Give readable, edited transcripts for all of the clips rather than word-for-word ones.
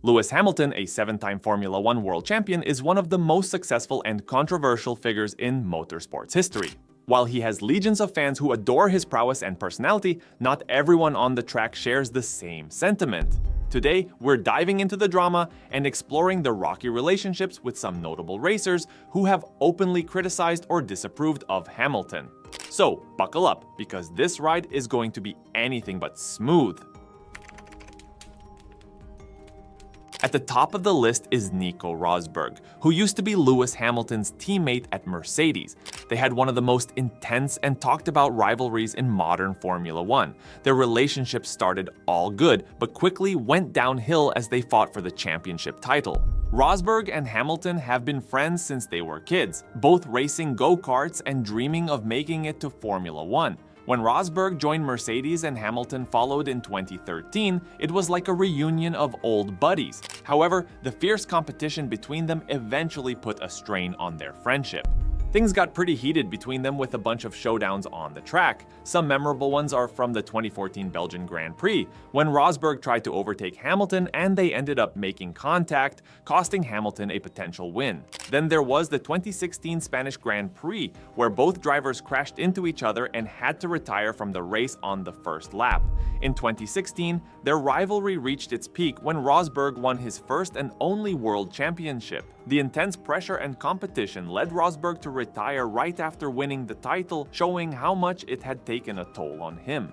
Lewis Hamilton, a 7-time Formula One world champion, is one of the most successful and controversial figures in motorsports history. While he has legions of fans who adore his prowess and personality, not everyone on the track shares the same sentiment. Today, we're diving into the drama and exploring the rocky relationships with some notable racers who have openly criticized or disapproved of Hamilton. So, buckle up, because this ride is going to be anything but smooth. At the top of the list is Nico Rosberg, who used to be Lewis Hamilton's teammate at Mercedes. They had one of the most intense and talked about rivalries in modern Formula One. Their relationship started all good, but quickly went downhill as they fought for the championship title. Rosberg and Hamilton have been friends since they were kids, both racing go-karts and dreaming of making it to Formula One. When Rosberg joined Mercedes and Hamilton followed in 2013, it was like a reunion of old buddies. However, the fierce competition between them eventually put a strain on their friendship. Things got pretty heated between them with a bunch of showdowns on the track. Some memorable ones are from the 2014 Belgian Grand Prix, when Rosberg tried to overtake Hamilton and they ended up making contact, costing Hamilton a potential win. Then there was the 2016 Spanish Grand Prix, where both drivers crashed into each other and had to retire from the race on the first lap. In 2016, their rivalry reached its peak when Rosberg won his first and only world championship. The intense pressure and competition led Rosberg to retire right after winning the title, showing how much it had taken a toll on him.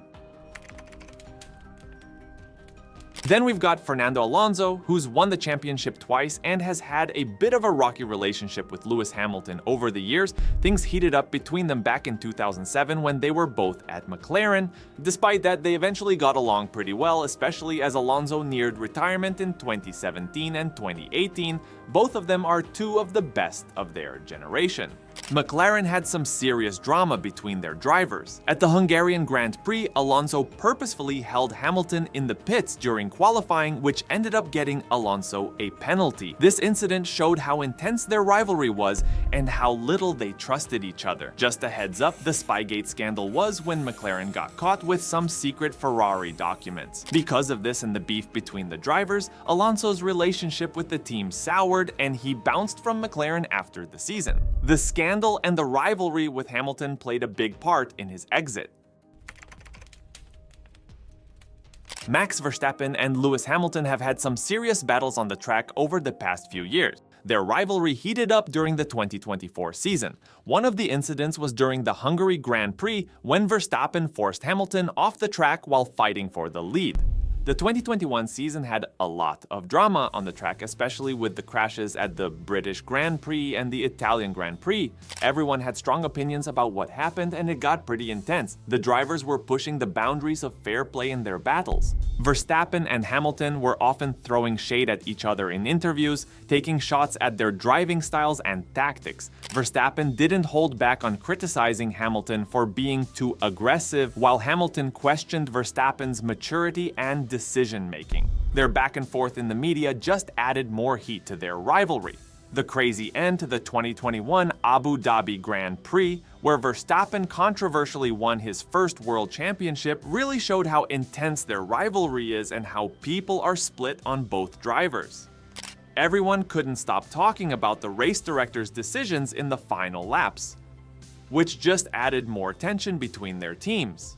Then we've got Fernando Alonso, who's won the championship twice and has had a bit of a rocky relationship with Lewis Hamilton over the years. Things heated up between them back in 2007 when they were both at McLaren. Despite that, they eventually got along pretty well, especially as Alonso neared retirement in 2017 and 2018. Both of them are two of the best of their generation. McLaren had some serious drama between their drivers. At the Hungarian Grand Prix, Alonso purposefully held Hamilton in the pits during qualifying, which ended up getting Alonso a penalty. This incident showed how intense their rivalry was and how little they trusted each other. Just a heads up, the Spygate scandal was when McLaren got caught with some secret Ferrari documents. Because of this and the beef between the drivers, Alonso's relationship with the team soured and he bounced from McLaren after the season. The scandal and the rivalry with Hamilton played a big part in his exit. Max Verstappen and Lewis Hamilton have had some serious battles on the track over the past few years. Their rivalry heated up during the 2024 season. One of the incidents was during the Hungary Grand Prix when Verstappen forced Hamilton off the track while fighting for the lead. The 2021 season had a lot of drama on the track, especially with the crashes at the British Grand Prix and the Italian Grand Prix. Everyone had strong opinions about what happened and it got pretty intense. The drivers were pushing the boundaries of fair play in their battles. Verstappen and Hamilton were often throwing shade at each other in interviews, taking shots at their driving styles and tactics. Verstappen didn't hold back on criticizing Hamilton for being too aggressive, while Hamilton questioned Verstappen's maturity and decision-making. Their back and forth in the media just added more heat to their rivalry. The crazy end to the 2021 Abu Dhabi Grand Prix, where Verstappen controversially won his first world championship, really showed how intense their rivalry is and how people are split on both drivers. Everyone couldn't stop talking about the race director's decisions in the final laps, which just added more tension between their teams.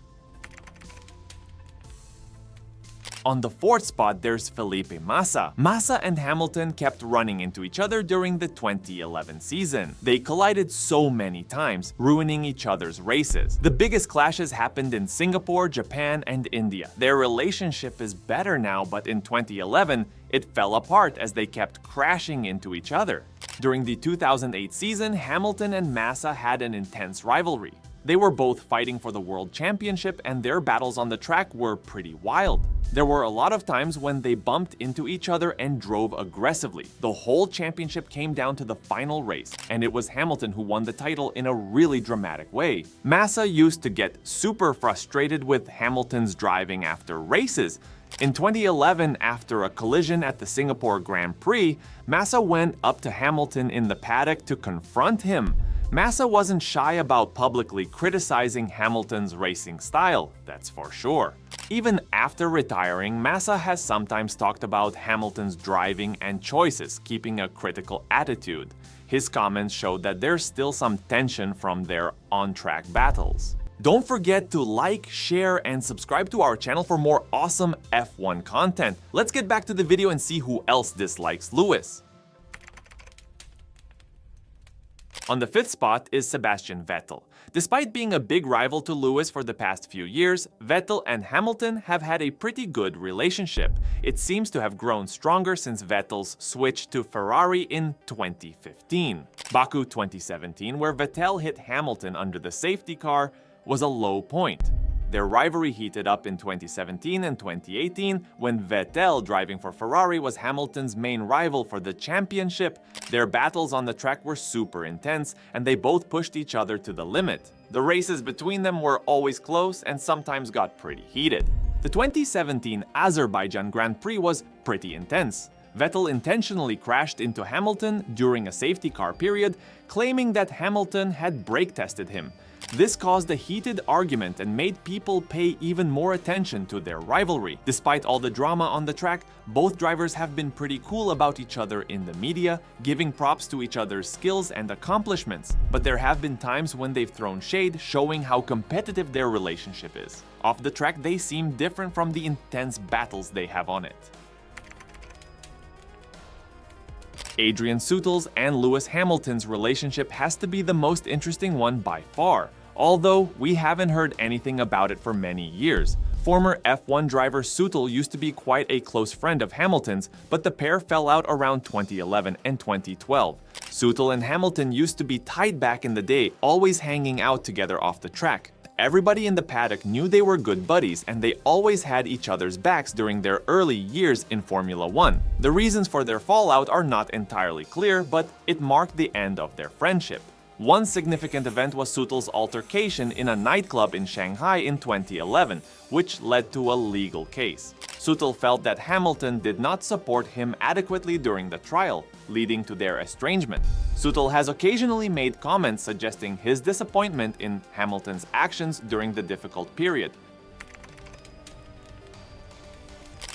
On the fourth spot, there's Felipe Massa. Massa and Hamilton kept running into each other during the 2011 season. They collided so many times, ruining each other's races. The biggest clashes happened in Singapore, Japan, and India. Their relationship is better now, but in 2011, it fell apart as they kept crashing into each other. During the 2008 season, Hamilton and Massa had an intense rivalry. They were both fighting for the world championship and their battles on the track were pretty wild. There were a lot of times when they bumped into each other and drove aggressively. The whole championship came down to the final race, and it was Hamilton who won the title in a really dramatic way. Massa used to get super frustrated with Hamilton's driving after races. In 2011, after a collision at the Singapore Grand Prix, Massa went up to Hamilton in the paddock to confront him. Massa wasn't shy about publicly criticizing Hamilton's racing style, that's for sure. Even after retiring, Massa has sometimes talked about Hamilton's driving and choices, keeping a critical attitude. His comments showed that there's still some tension from their on-track battles. Don't forget to like, share, and subscribe to our channel for more awesome F1 content. Let's get back to the video and see who else dislikes Lewis. On the 5th spot is Sebastian Vettel. Despite being a big rival to Lewis for the past few years, Vettel and Hamilton have had a pretty good relationship. It seems to have grown stronger since Vettel's switch to Ferrari in 2015. Baku 2017, where Vettel hit Hamilton under the safety car, was a low point. Their rivalry heated up in 2017 and 2018 when Vettel, driving for Ferrari, was Hamilton's main rival for the championship. Their battles on the track were super intense and they both pushed each other to the limit. The races between them were always close and sometimes got pretty heated. The 2017 Azerbaijan Grand Prix was pretty intense. Vettel intentionally crashed into Hamilton during a safety car period, claiming that Hamilton had brake tested him. This caused a heated argument and made people pay even more attention to their rivalry. Despite all the drama on the track, both drivers have been pretty cool about each other in the media, giving props to each other's skills and accomplishments. But there have been times when they've thrown shade, showing how competitive their relationship is. Off the track, they seem different from the intense battles they have on it. Adrian Sutil's and Lewis Hamilton's relationship has to be the most interesting one by far, although we haven't heard anything about it for many years. Former F1 driver Sutil used to be quite a close friend of Hamilton's, but the pair fell out around 2011 and 2012. Sutil and Hamilton used to be tight back in the day, always hanging out together off the track. Everybody in the paddock knew they were good buddies and they always had each other's backs during their early years in Formula 1. The reasons for their fallout are not entirely clear, but it marked the end of their friendship. One significant event was Sutil's altercation in a nightclub in Shanghai in 2011, which led to a legal case. Sutil felt that Hamilton did not support him adequately during the trial, leading to their estrangement. Sutil has occasionally made comments suggesting his disappointment in Hamilton's actions during the difficult period.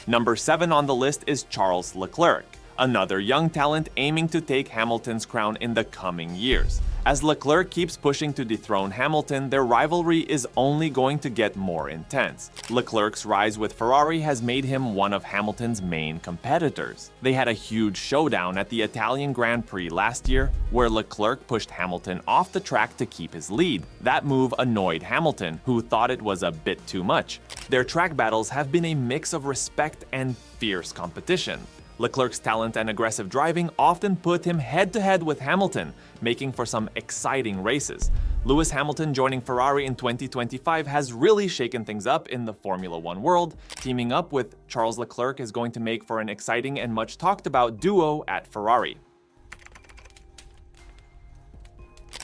Number 7 on the list is Charles Leclerc, another young talent aiming to take Hamilton's crown in the coming years. As Leclerc keeps pushing to dethrone Hamilton, their rivalry is only going to get more intense. Leclerc's rise with Ferrari has made him one of Hamilton's main competitors. They had a huge showdown at the Italian Grand Prix last year, where Leclerc pushed Hamilton off the track to keep his lead. That move annoyed Hamilton, who thought it was a bit too much. Their track battles have been a mix of respect and fierce competition. Leclerc's talent and aggressive driving often put him head-to-head with Hamilton, making for some exciting races. Lewis Hamilton joining Ferrari in 2025 has really shaken things up in the Formula 1 world. Teaming up with Charles Leclerc is going to make for an exciting and much talked about duo at Ferrari.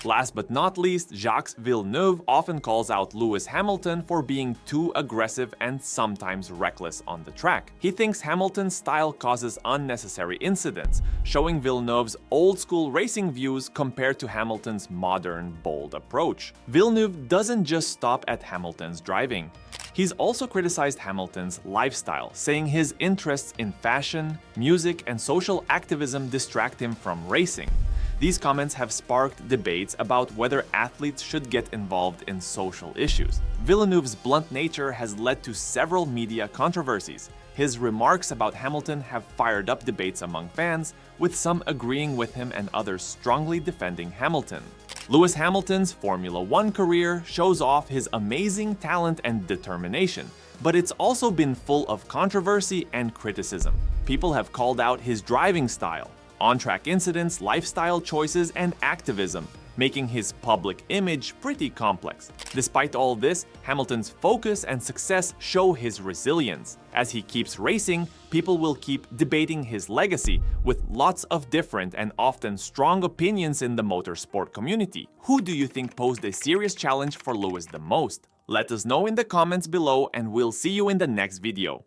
Last but not least, Jacques Villeneuve often calls out Lewis Hamilton for being too aggressive and sometimes reckless on the track. He thinks Hamilton's style causes unnecessary incidents, showing Villeneuve's old-school racing views compared to Hamilton's modern, bold approach. Villeneuve doesn't just stop at Hamilton's driving. He's also criticized Hamilton's lifestyle, saying his interests in fashion, music, and social activism distract him from racing. These comments have sparked debates about whether athletes should get involved in social issues. Villeneuve's blunt nature has led to several media controversies. His remarks about Hamilton have fired up debates among fans, with some agreeing with him and others strongly defending Hamilton. Lewis Hamilton's Formula 1 career shows off his amazing talent and determination, but it's also been full of controversy and criticism. People have called out his driving style, on-track incidents, lifestyle choices, and activism, making his public image pretty complex. Despite all this, Hamilton's focus and success show his resilience. As he keeps racing, people will keep debating his legacy, with lots of different and often strong opinions in the motorsport community. Who do you think posed a serious challenge for Lewis the most? Let us know in the comments below, and we'll see you in the next video.